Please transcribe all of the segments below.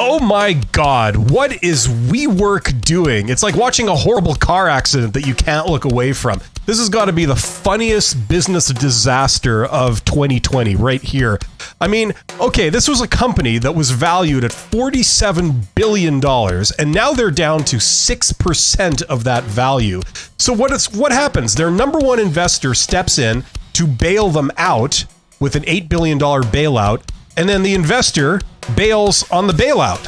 Oh my God, what is WeWork doing? It's like watching a horrible car accident that you can't look away from. This has got to be the funniest business disaster of 2020 right here. I mean, okay, this was a company that was valued at $47 billion, and now they're down to 6% of that value. So what happens? Their number one investor steps in to bail them out with an $8 billion bailout, and then the investor bails on the bailout.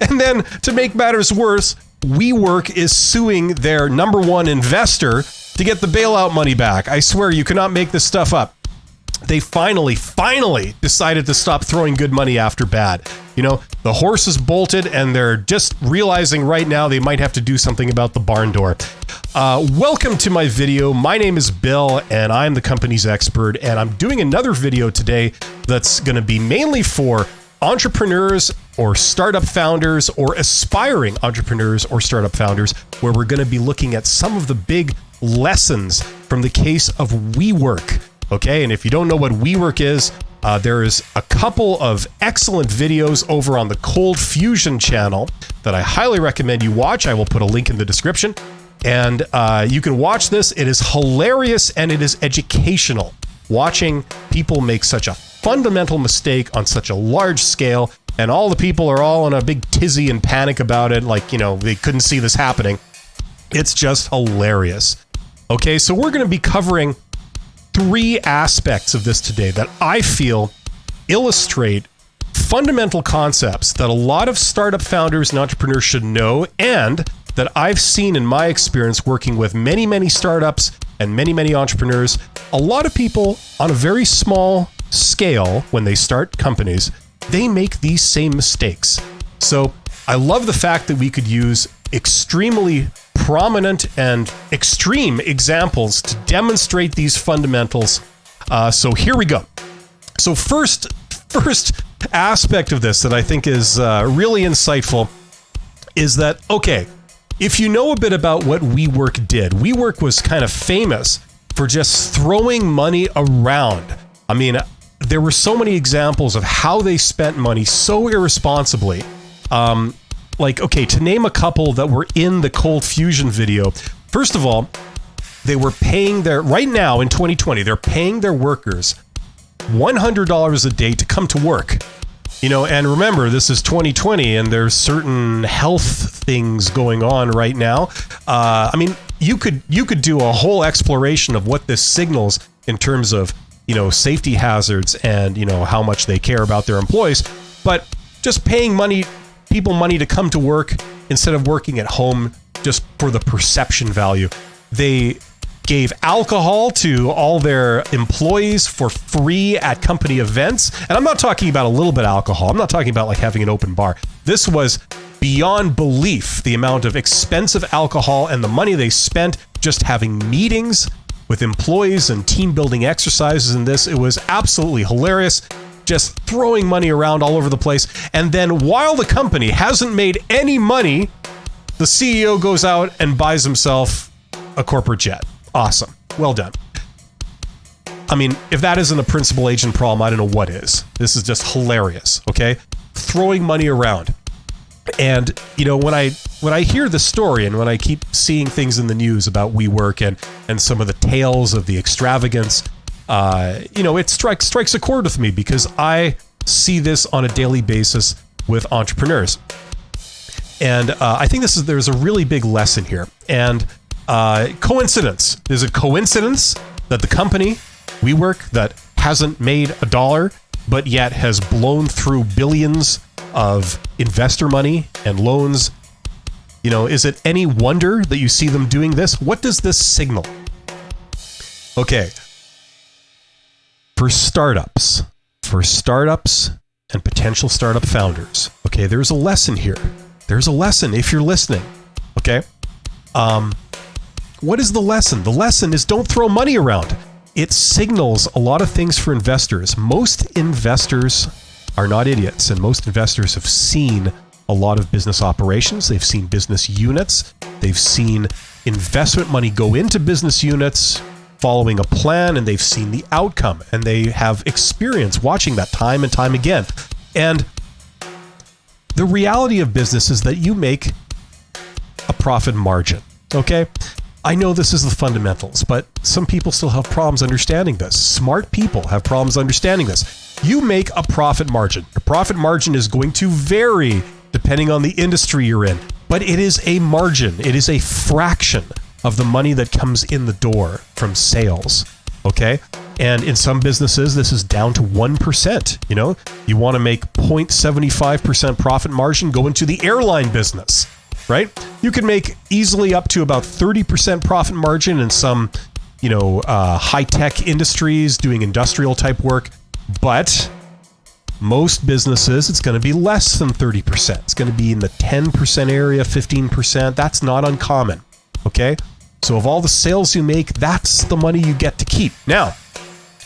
And then, to make matters worse, WeWork is suing their number one investor to get the bailout money back. I swear, you cannot make this stuff up. They finally decided to stop throwing good money after bad. You know, the horse is bolted, and they're just realizing right now they might have to do something about the barn door. Welcome to my video. My name is Bill, and I'm the company's expert, and I'm doing another video today that's going to be mainly for entrepreneurs or startup founders or aspiring entrepreneurs or startup founders, where we're going to be looking at some of the big lessons from the case of WeWork. Okay, and if you don't know what WeWork is, there is a couple of excellent videos over on the Cold Fusion channel that I highly recommend you watch. I will put a link in the description. And you can watch this. It is hilarious and it is educational. Watching people make such a fundamental mistake on such a large scale, and all the people are all in a big tizzy and panic about it, like, you know, they couldn't see this happening. It's just hilarious. Okay, so we're going to be covering three aspects of this today that I feel illustrate fundamental concepts that a lot of startup founders and entrepreneurs should know, and that I've seen in my experience working with many startups and many entrepreneurs. A lot of people on a very small scale, when they start companies, they make these same mistakes. So I love the fact that we could use extremely prominent and extreme examples to demonstrate these fundamentals. So here we go. So first aspect of this that I think is really insightful is that, okay, if you know a bit about what WeWork did, WeWork was kind of famous for just throwing money around. I mean, there were so many examples of how they spent money so irresponsibly. Like, okay, to name a couple that were in the Cold Fusion video. First of all, they were paying right now in 2020, they're paying their workers $100 a day to come to work. You know, and remember, this is 2020 and there's certain health things going on right now. I mean, you could do a whole exploration of what this signals in terms of, you know, safety hazards and, you know, how much they care about their employees. But just paying people money to come to work instead of working at home just for the perception value. They gave alcohol to all their employees for free at company events. And I'm not talking about a little bit of alcohol. I'm not talking about like having an open bar. This was beyond belief, the amount of expensive alcohol and the money they spent just having meetings with employees and team building exercises in this. It was absolutely hilarious. Just throwing money around all over the place. And then while the company hasn't made any money, the CEO goes out and buys himself a corporate jet. Awesome. Well done. I mean, if that isn't a principal agent problem, I don't know what is. This is just hilarious, okay? Throwing money around. And, you know, when I hear the story and when I keep seeing things in the news about WeWork and some of the tales of the extravagance, you know, it strikes a chord with me because I see this on a daily basis with entrepreneurs. And I think there's a really big lesson here. And coincidence. Is it coincidence that the company, WeWork, that hasn't made a dollar, but yet has blown through billions of investor money and loans? You know, is it any wonder that you see them doing this? What does this signal? Okay. For startups and potential startup founders, okay, there's a lesson here. There's a lesson if you're listening, okay? What is the lesson? The lesson is don't throw money around. It signals a lot of things for investors. Most investors are not idiots, and most investors have seen a lot of business operations. They've seen business units. They've seen investment money go into business units following a plan, and they've seen the outcome, and they have experience watching that time and time again. And The reality of business is that you make a profit margin, okay? I know this is the fundamentals, but some people still have problems understanding this. Smart people have problems understanding this. You make a profit margin. Your profit margin is going to vary depending on the industry you're in, but it is a margin. It is a fraction of the money that comes in the door from sales, okay? And in some businesses, this is down to 1%. You know, you want to make 0.75% profit margin, go into the airline business, right? You can make easily up to about 30% profit margin in some, high-tech industries doing industrial type work. But most businesses, it's going to be less than 30%. It's going to be in the 10% area, 15%. That's not uncommon, okay? So of all the sales you make, that's the money you get to keep. Now,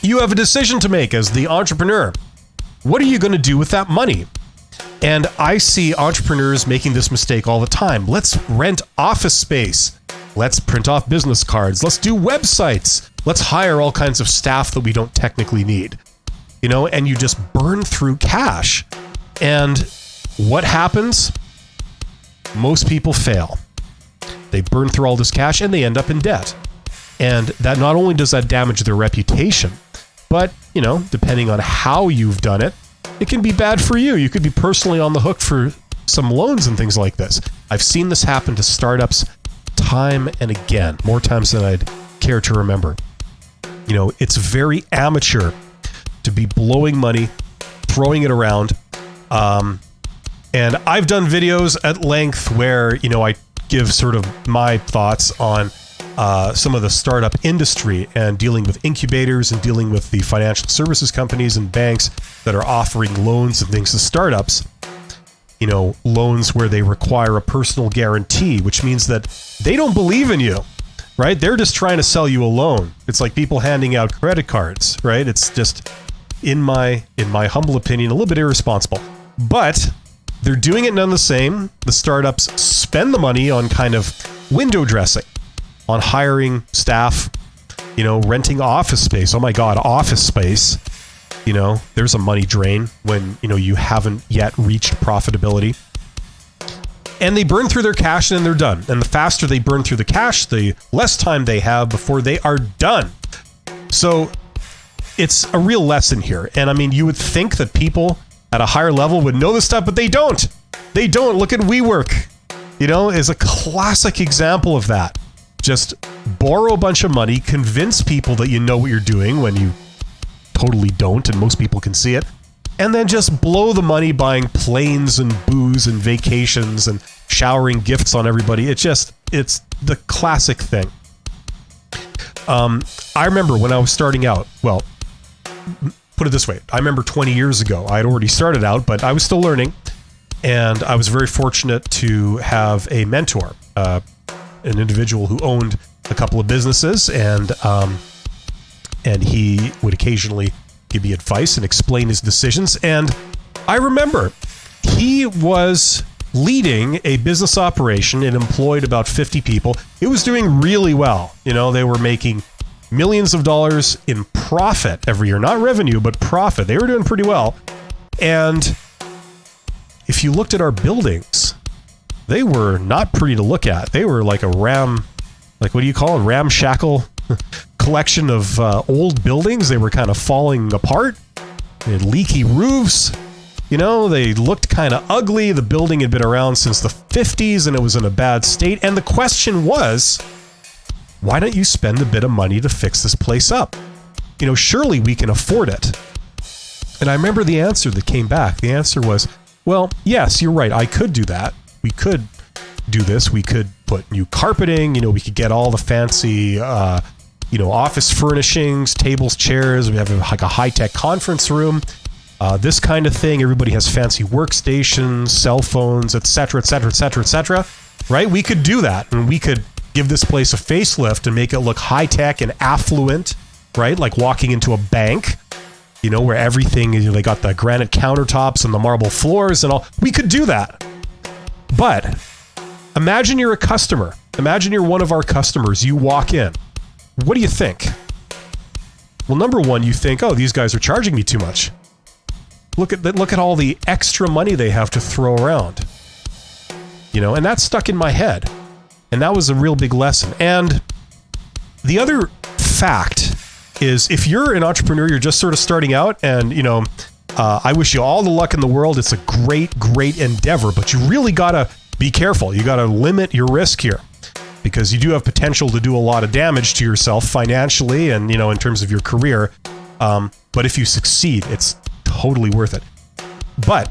you have a decision to make as the entrepreneur. What are you going to do with that money? And I see entrepreneurs making this mistake all the time. Let's rent office space. Let's print off business cards. Let's do websites. Let's hire all kinds of staff that we don't technically need. And you just burn through cash. And what happens? Most people fail. They burn through all this cash and they end up in debt. And that not only does that damage their reputation, but, depending on how you've done it, it can be bad for you. You could be personally on the hook for some loans and things like this. I've seen this happen to startups time and again, more times than I'd care to remember. It's very amateur to be blowing money, throwing it around. And I've done videos at length where, I give sort of my thoughts on some of the startup industry and dealing with incubators and dealing with the financial services companies and banks that are offering loans and things to startups. Loans where they require a personal guarantee, which means that they don't believe in you, right? They're just trying to sell you a loan. It's like people handing out credit cards, right? It's just, in my humble opinion, a little bit irresponsible. But they're doing it none the same. The startups spend the money on kind of window dressing, on hiring staff, renting office space. Oh my God, office space. There's a money drain when, you haven't yet reached profitability. And they burn through their cash and then they're done. And the faster they burn through the cash, the less time they have before they are done. So it's a real lesson here. And I mean, you would think that people at a higher level would know this stuff, but they don't. They don't. Look at WeWork, is a classic example of that. Just borrow a bunch of money, convince people that you know what you're doing when you totally don't, and most people can see it, and then just blow the money buying planes and booze and vacations and showering gifts on everybody. It's the classic thing. I remember when I was starting out, well, put it this way. I remember 20 years ago, I had already started out, but I was still learning, and I was very fortunate to have a mentor, an individual who owned a couple of businesses, and he would occasionally give me advice and explain his decisions. And I remember he was leading a business operation. It employed about 50 people. It was doing really well. They were making millions of dollars in profit every year, not revenue, but profit. They were doing pretty well. And if you looked at our buildings, they were not pretty to look at. They were like what do you call it? Ramshackle collection of old buildings. They were kind of falling apart. They had leaky roofs. They looked kind of ugly. The building had been around since the 50s and it was in a bad state. And the question was, why don't you spend a bit of money to fix this place up? Surely we can afford it. And I remember the answer that came back. The answer was, well, yes, you're right. I could do that. We could do this. We could put new carpeting. We could get all the fancy, office furnishings, tables, chairs. We have like a high-tech conference room. This kind of thing. Everybody has fancy workstations, cell phones, etc., etc., etc., etc. Right? We could do that, and we could give this place a facelift and make it look high-tech and affluent, right? Like walking into a bank, where everything, they got the granite countertops and the marble floors and all. We could do that. But imagine you're a customer. Imagine you're one of our customers. You walk in. What do you think? Well, number one, you think, oh, these guys are charging me too much. Look at all the extra money they have to throw around. And that stuck in my head. And that was a real big lesson. And the other fact is, if you're an entrepreneur, you're just sort of starting out, and I wish you all the luck in the world. It's a great endeavor, but you really gotta be careful. You gotta limit your risk here, because you do have potential to do a lot of damage to yourself financially and in terms of your career. But if you succeed, it's totally worth it. But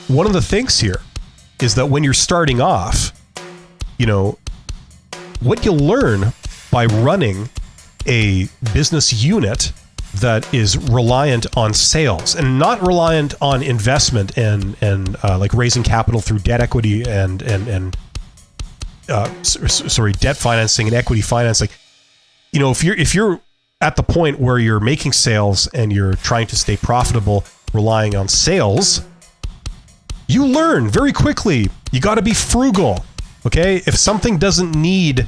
one of the things here is that when you're starting off, what you learn by running a business unit that is reliant on sales and not reliant on investment and like raising capital through debt equity and debt financing and equity financing. If you're at the point where you're making sales and you're trying to stay profitable, relying on sales, you learn very quickly. You got to be frugal. Okay, if something doesn't need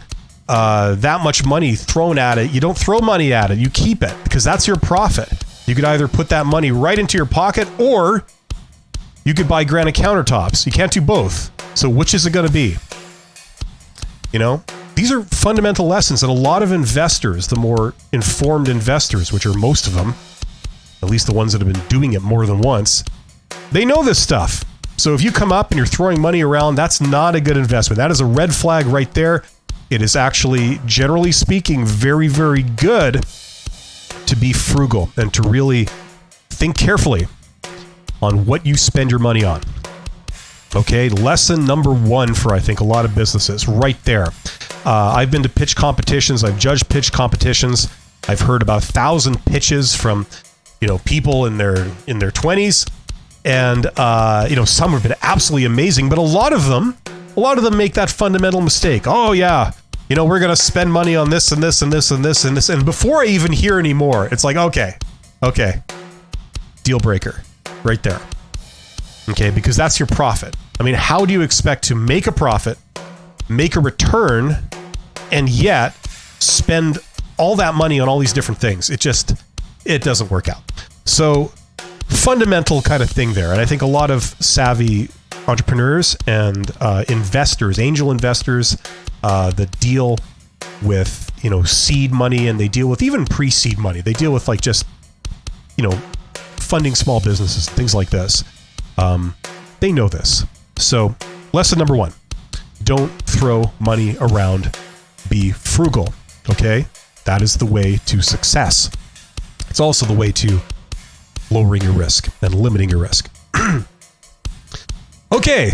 that much money thrown at it, you don't throw money at it. You keep it, because that's your profit. You could either put that money right into your pocket, or you could buy granite countertops. You can't do both. So which is it going to be? These are fundamental lessons that a lot of investors, the more informed investors, which are most of them, at least the ones that have been doing it more than once, they know this stuff. So if you come up and you're throwing money around, that's not a good investment. That is a red flag right there. It is actually, generally speaking, very, very good to be frugal and to really think carefully on what you spend your money on. Okay, lesson number one for, I think, a lot of businesses, right there. I've been to pitch competitions. I've judged pitch competitions. I've heard about 1,000 pitches from, people in their 20s. And, some have been absolutely amazing, but a lot of them make that fundamental mistake. Oh yeah, we're going to spend money on this and this and this and this and this. And before I even hear any more, it's like, okay, deal breaker right there. Okay, because that's your profit. I mean, how do you expect to make a profit, make a return, and yet spend all that money on all these different things? It doesn't work out. So fundamental kind of thing there. And I think a lot of savvy entrepreneurs and investors, angel investors, that deal with, seed money, and they deal with even pre-seed money. They deal with like just, funding small businesses, things like this. They know this. So lesson number one, don't throw money around. Be frugal. Okay. That is the way to success. It's also the way to lowering your risk and limiting your risk. Okay,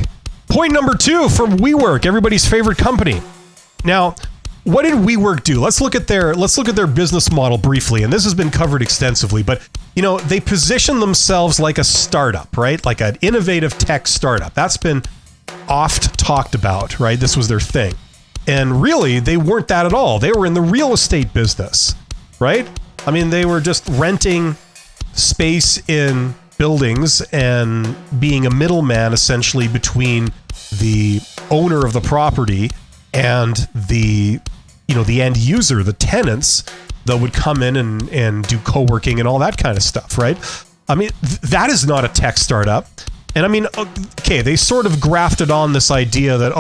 point number two from WeWork, everybody's favorite company. Now, what did WeWork do? Let's look at their business model briefly, and this has been covered extensively. But they position themselves like a startup, right? Like an innovative tech startup. That's been oft talked about, right? This was their thing, and really, they weren't that at all. They were in the real estate business, right? I mean, they were just renting space in buildings and being a middleman essentially between the owner of the property and the end user, the tenants that would come in and do co-working and all that kind of stuff, right? I mean, that is not a tech startup. And I mean, okay, they sort of grafted on this idea that,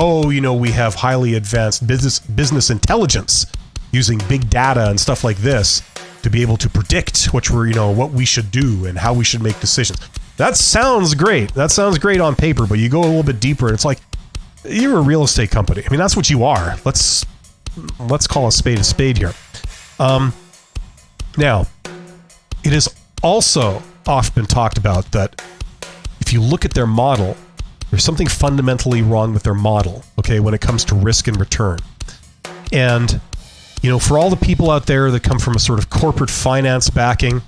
we have highly advanced business intelligence using big data and stuff like this to be able to predict what we should do and how we should make decisions. That sounds great. That sounds great on paper, but you go a little bit deeper and it's like, you're a real estate company. I mean, that's what you are. Let's call a spade here. Now, it is also often been talked about that if you look at their model, there's something fundamentally wrong with their model, okay, when it comes to risk and return. And for all the people out there that come from a sort of corporate finance backing,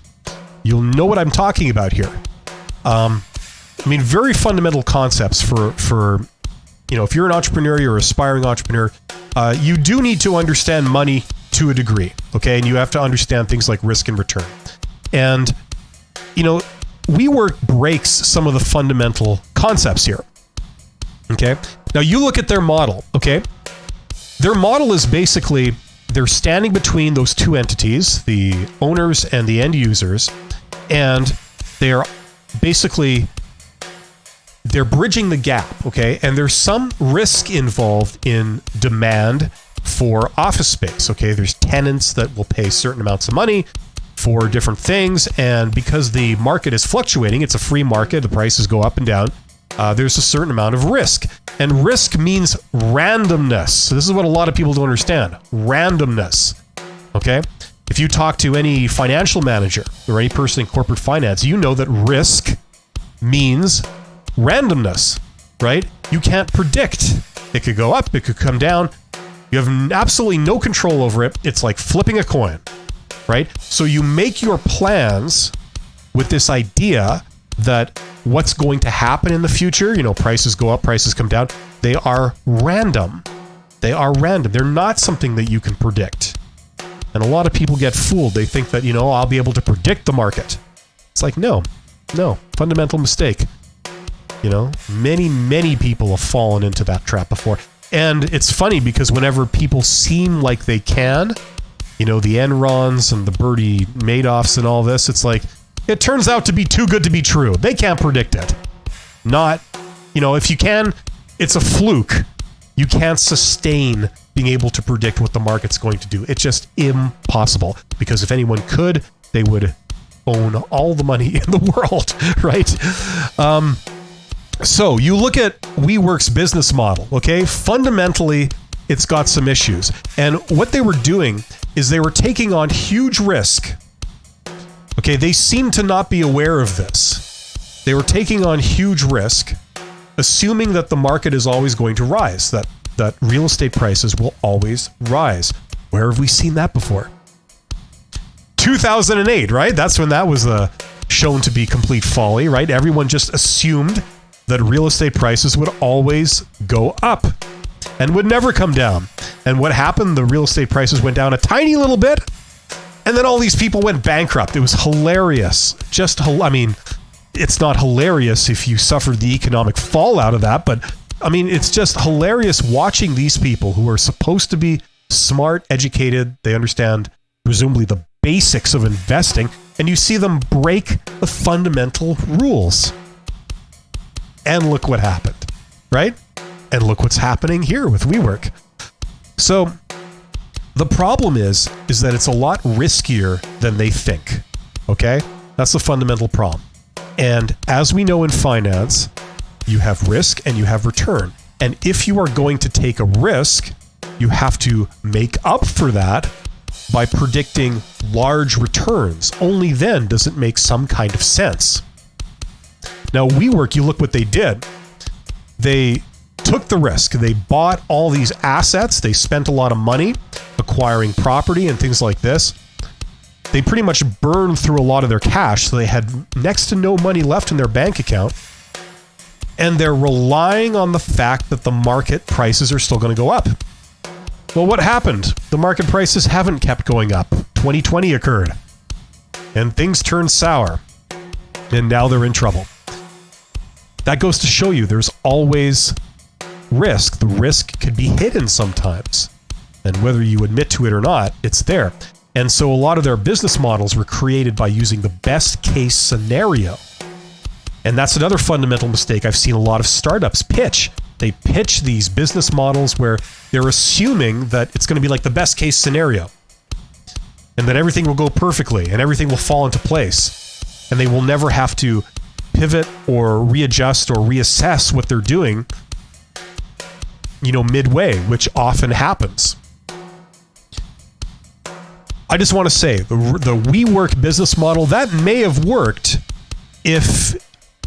you'll know what I'm talking about here. Very fundamental concepts for if you're an entrepreneur, you're an aspiring entrepreneur, you do need to understand money to a degree, okay? And you have to understand things like risk and return. And, WeWork breaks some of the fundamental concepts here, okay? Now, you look at their model, okay? Their model is basically, they're standing between those two entities, the owners and the end users, and they are basically they're bridging the gap, okay? And there's some risk involved in demand for office space, okay? There's tenants that will pay certain amounts of money for different things, and because the market is fluctuating, it's a free market, the prices go up and down, there's a certain amount of risk. And risk means randomness. So this is what a lot of people don't understand. Randomness, okay? If you talk to any financial manager or any person in corporate finance, you know that risk means randomness, right? You can't predict. It could go up, it could come down. You have absolutely no control over it. It's like flipping a coin, right? So you make your plans with this idea that what's going to happen in the future, you know, prices go up, prices come down. They are random. They are random. They're not something that you can predict. And a lot of people get fooled. They think that, you know, I'll be able to predict the market. It's like, no, fundamental mistake. You know, many people have fallen into that trap before. And it's funny because whenever people seem like they can, you know, the Enrons and the Bernie Madoffs and all this, it's like, it turns out to be too good to be true. They can't predict it. Not, you know, if you can, it's a fluke. You can't sustain being able to predict what the market's going to do. It's just impossible. Because if anyone could, they would own all the money in the world, right? So you look at WeWork's business model, okay? Fundamentally, it's got some issues. And what they were doing is they were taking on huge risk. Okay, they seem to not be aware of this. They were taking on huge risk, assuming that the market is always going to rise, that real estate prices will always rise. Where have we seen that before? 2008, right? That's when that was shown to be complete folly, right? Everyone just assumed that real estate prices would always go up and would never come down. And what happened? The real estate prices went down a tiny little bit, and then all these people went bankrupt. It was hilarious. I mean, it's not hilarious if you suffered the economic fallout of that, but I mean, it's just hilarious watching these people who are supposed to be smart, educated, they understand presumably the basics of investing, and you see them break the fundamental rules. And look what happened, right? And look what's happening here with WeWork. So the problem is that it's a lot riskier than they think, okay? That's the fundamental problem. And as we know in finance, you have risk and you have return. And if you are going to take a risk, you have to make up for that by predicting large returns. Only then does it make some kind of sense. Now, WeWork, you look what they did. They took the risk. They bought all these assets. They spent a lot of money acquiring property and things like this. They pretty much burned through a lot of their cash, so they had next to no money left in their bank account. And they're relying on the fact that the market prices are still going to go up. Well, what happened? The market prices haven't kept going up. 2020 occurred. And things turned sour. And now they're in trouble. That goes to show you there's always risk. The risk could be hidden sometimes. And whether you admit to it or not, it's there. And so a lot of their business models were created by using the best case scenario. And that's another fundamental mistake I've seen a lot of startups pitch. They pitch these business models where they're assuming that it's going to be like the best case scenario. And that everything will go perfectly and everything will fall into place. And they will never have to pivot or readjust or reassess what they're doing, you know, midway, which often happens. I just want to say the WeWork business model, that may have worked if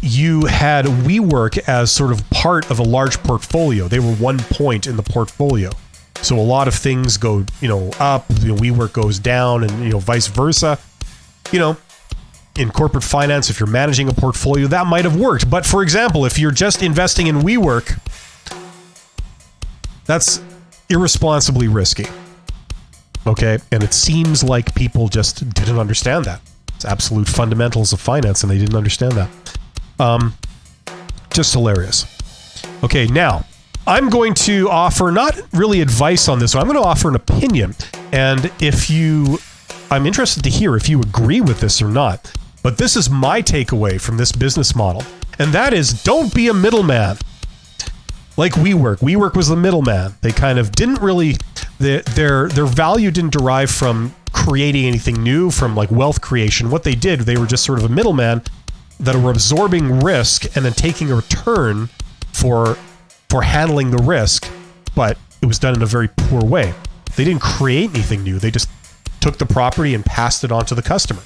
you had WeWork as sort of part of a large portfolio. They were one point in the portfolio. So a lot of things go, you know, up, you know, WeWork goes down, and, you know, vice versa. You know, in corporate finance, if you're managing a portfolio, that might have worked. But for example, if you're just investing in WeWork, that's irresponsibly risky. Okay, and it seems like people just didn't understand that. It's absolute fundamentals of finance, and they didn't understand that. Just hilarious. Okay, now, I'm going to offer not really advice on this one. I'm going to offer an opinion. And I'm interested to hear if you agree with this or not. But this is my takeaway from this business model. And that is, don't be a middleman. Like WeWork. WeWork was the middleman. They kind of didn't really, their value didn't derive from creating anything new, from like wealth creation. What they did, they were just sort of a middleman that were absorbing risk and then taking a return for handling the risk, but it was done in a very poor way. They didn't create anything new. They just took the property and passed it on to the customer.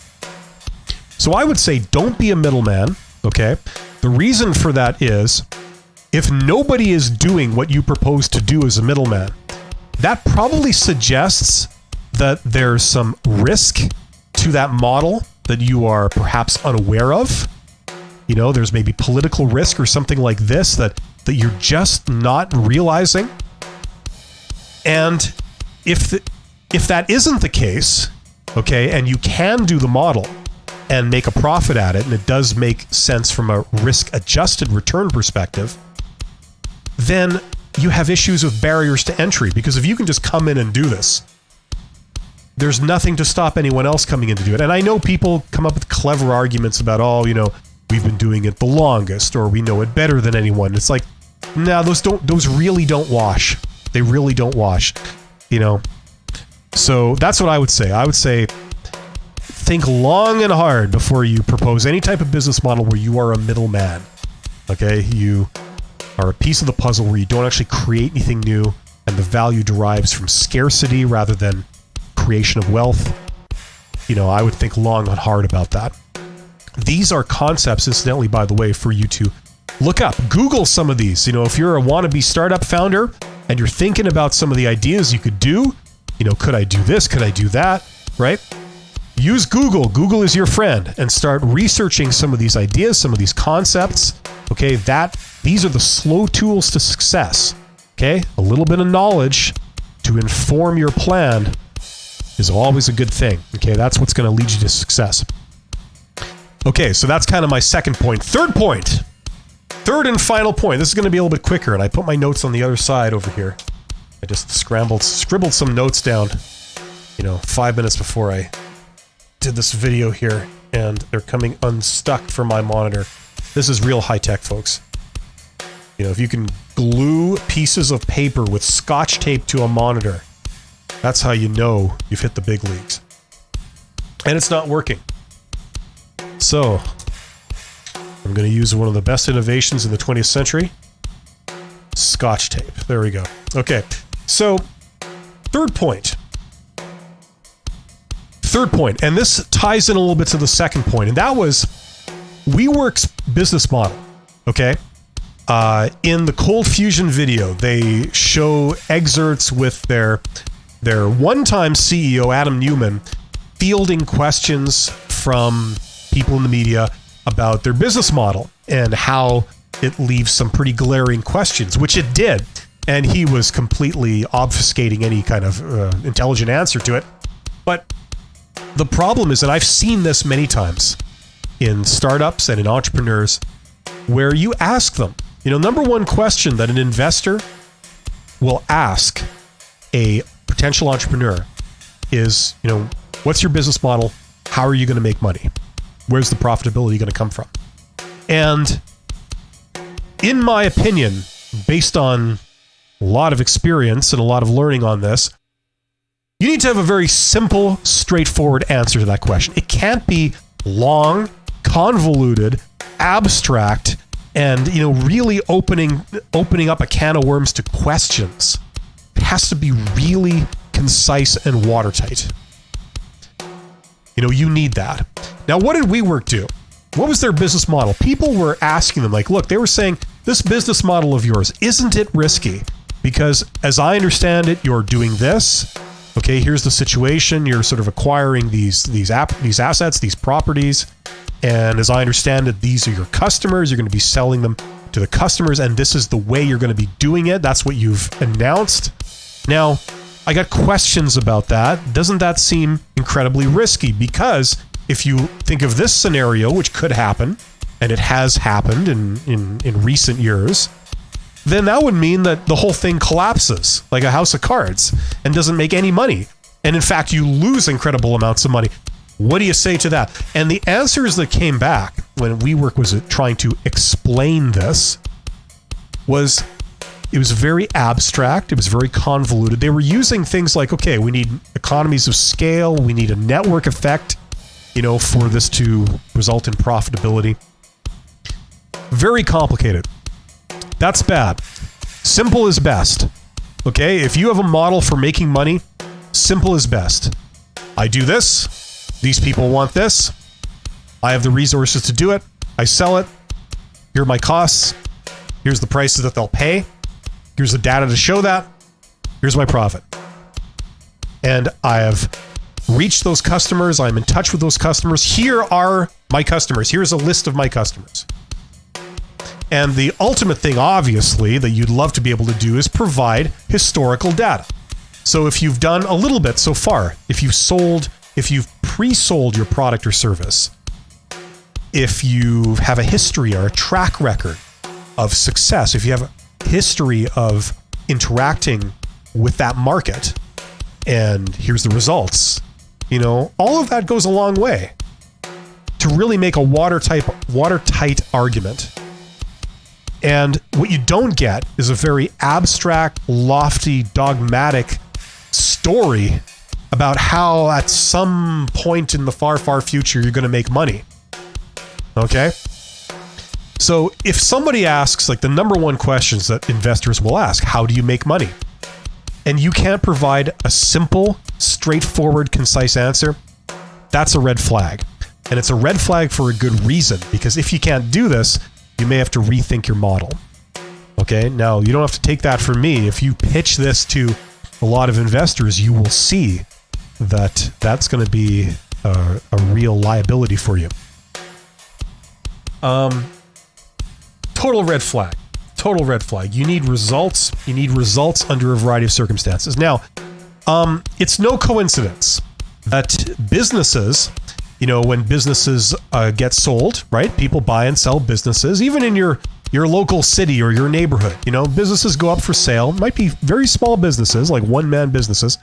So I would say don't be a middleman, okay? The reason for that is if nobody is doing what you propose to do as a middleman, that probably suggests that there's some risk to that model that you are perhaps unaware of. You know, there's maybe political risk or something like this that you're just not realizing. And if that isn't the case, okay, and you can do the model and make a profit at it, and it does make sense from a risk-adjusted return perspective, then you have issues with barriers to entry. Because if you can just come in and do this, there's nothing to stop anyone else coming in to do it. And I know people come up with clever arguments about, oh, you know, we've been doing it the longest, or we know it better than anyone. It's like, no, those really don't wash. They really don't wash, you know. So that's what I would say. I would say think long and hard before you propose any type of business model where you are a middleman. Okay, you are a piece of the puzzle where you don't actually create anything new, and the value derives from scarcity rather than creation of wealth. You know, I would think long and hard about that. These are concepts, incidentally, by the way, for you to look up. Google some of these. You know, if you're a wannabe startup founder and you're thinking about some of the ideas you could do, you know, could I do this? Could I do that? Right? Use Google. Google is your friend, and start researching some of these ideas, some of these concepts. Okay, these are the slow tools to success. Okay, a little bit of knowledge to inform your plan is always a good thing. Okay, that's what's going to lead you to success. Okay, so that's kind of my second point. Third and final point. This is going to be a little bit quicker, and I put my notes on the other side over here. I just scribbled some notes down, you know, 5 minutes before I did this video here, and they're coming unstuck from my monitor. This is real high tech, folks. You know, if you can glue pieces of paper with Scotch tape to a monitor, that's how you know you've hit the big leagues. And it's not working. So, I'm going to use one of the best innovations in the 20th century. Scotch tape. There we go. Okay, so third point, and this ties in a little bit to the second point, and that was WeWork's business model. Okay, in the Cold Fusion video, they show excerpts with their one-time CEO Adam Neumann fielding questions from people in the media about their business model and how it leaves some pretty glaring questions, which it did. And he was completely obfuscating any kind of intelligent answer to it. But the problem is, and I've seen this many times in startups and in entrepreneurs, where you ask them, you know, number one question that an investor will ask a potential entrepreneur is, you know, what's your business model? How are you going to make money? Where's the profitability going to come from? And in my opinion, based on a lot of experience and a lot of learning on this, you need to have a very simple, straightforward answer to that question. It can't be long, convoluted, abstract, and, you know, really opening up a can of worms to questions. It has to be really concise and watertight. You know, you need that. Now, what did WeWork do? What was their business model? People were asking them, like, look, they were saying, this business model of yours, isn't it risky? Because as I understand it, you're doing this. Okay, here's the situation. You're sort of acquiring these assets, these properties. And as I understand it, these are your customers. You're going to be selling them to the customers, and this is the way you're going to be doing it. That's what you've announced. Now, I got questions about that. Doesn't that seem incredibly risky? Because if you think of this scenario, which could happen, and it has happened in recent years, then that would mean that the whole thing collapses like a house of cards and doesn't make any money. And in fact, you lose incredible amounts of money. What do you say to that? And the answers that came back when WeWork was trying to explain this was, it was very abstract. It was very convoluted. They were using things like, okay, we need economies of scale. We need a network effect, for this to result in profitability. Very complicated. That's bad. Simple is best. Okay, if you have a model for making money, simple is best. I do this. These people want this. I have the resources to do it. I sell it. Here are my costs. Here's the prices that they'll pay. Here's the data to show that. Here's my profit. And I have reached those customers. I'm in touch with those customers. Here are my customers. Here's a list of my customers. And the ultimate thing, obviously, that you'd love to be able to do is provide historical data. So if you've done a little bit so far, if you've pre-sold your product or service, if you have a history or a track record of success, if you have a history of interacting with that market, and here's the results, all of that goes a long way to really make a watertight argument. And what you don't get is a very abstract, lofty, dogmatic story about how at some point in the far, far future you're going to make money. Okay? So if somebody asks, like the number one questions that investors will ask, how do you make money? And you can't provide a simple, straightforward, concise answer, that's a red flag. And it's a red flag for a good reason, because if you can't do this, you may have to rethink your model. Okay, now you don't have to take that from me. If you pitch this to a lot of investors, you will see that that's going to be a real liability for you. Total red flag. Total red flag. You need results. You need results under a variety of circumstances. Now, it's no coincidence that businesses, when businesses get sold, right? People buy and sell businesses, even in your local city or your neighborhood. Businesses go up for sale. It might be very small businesses, like one-man businesses,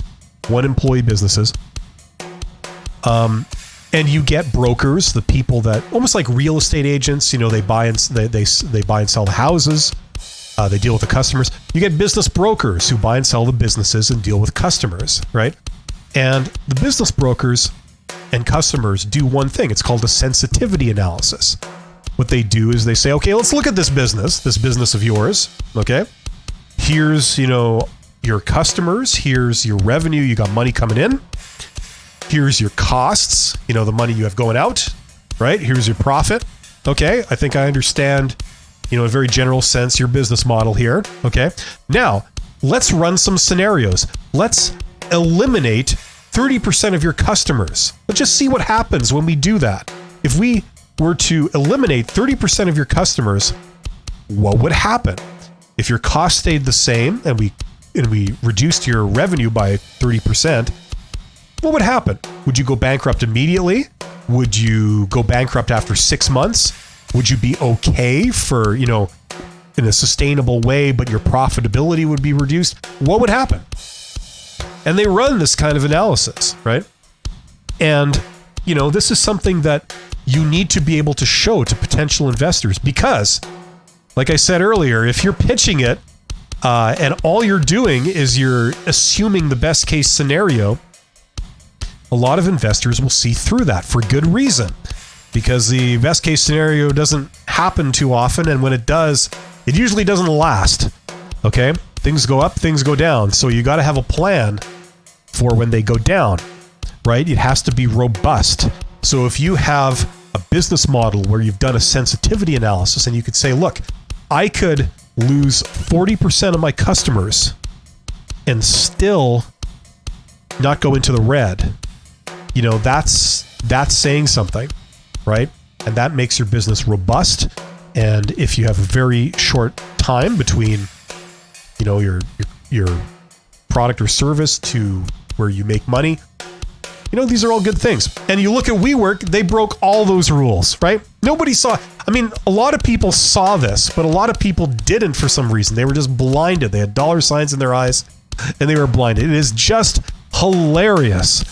one-employee businesses. And you get brokers, the people that almost like real estate agents. They buy and they buy and sell the houses. They deal with the customers. You get business brokers who buy and sell the businesses and deal with customers, right? And the business brokers and customers do one thing. It's called a sensitivity analysis. What they do is they say, okay, let's look at this business of yours. Okay. Here's, your customers. Here's your revenue. You got money coming in. Here's your costs, the money you have going out, right? Here's your profit. Okay. I think I understand, in a very general sense, your business model here. Okay. Now let's run some scenarios. Let's eliminate 30% of your customers. Let's just see what happens when we do that. If we were to eliminate 30% of your customers, what would happen? If your cost stayed the same and we reduced your revenue by 30%, what would happen? Would you go bankrupt immediately? Would you go bankrupt after 6 months? Would you be okay for, in a sustainable way, but your profitability would be reduced? What would happen? And they run this kind of analysis, right? And, this is something that you need to be able to show to potential investors, because, like I said earlier, if you're pitching it and all you're doing is you're assuming the best case scenario, a lot of investors will see through that for good reason, because the best case scenario doesn't happen too often. And when it does, it usually doesn't last. Okay. Things go up, things go down. So you got to have a plan for when they go down, right? It has to be robust. So if you have a business model where you've done a sensitivity analysis and you could say, look, I could lose 40% of my customers and still not go into the red. That's saying something, right? And that makes your business robust. And if you have a very short time between, your product or service to where you make money, these are all good things. And you look at WeWork, they broke all those rules, right? Nobody saw, a lot of people saw this, but a lot of people didn't for some reason. They were just blinded. They had dollar signs in their eyes and they were blinded. It is just hilarious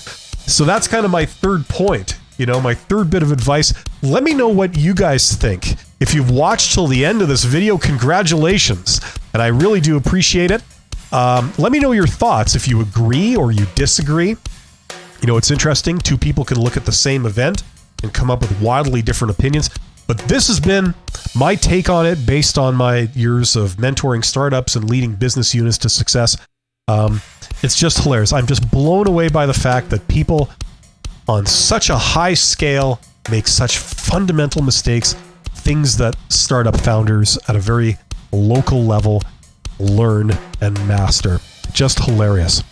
So that's kind of my third point, my third bit of advice. Let me know what you guys think. If you've watched till the end of this video, congratulations. And I really do appreciate it. Let me know your thoughts if you agree or you disagree. It's interesting. Two people can look at the same event and come up with wildly different opinions. But this has been my take on it based on my years of mentoring startups and leading business units to success. It's just hilarious. I'm just blown away by the fact that people on such a high scale make such fundamental mistakes, things that startup founders at a very local level learn and master. Just hilarious.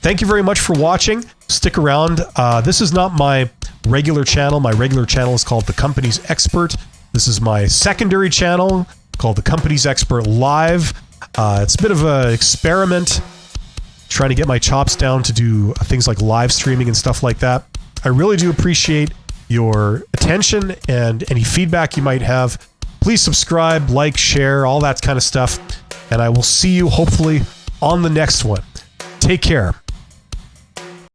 Thank you very much for watching. Stick around. This is not my regular channel. My regular channel is called The Company's Expert. This is my secondary channel called The Company's Expert Live. It's a bit of an experiment, trying to get my chops down to do things like live streaming and stuff like that. I really do appreciate your attention and any feedback you might have. Please subscribe, like, share, all that kind of stuff. And I will see you hopefully on the next one. Take care.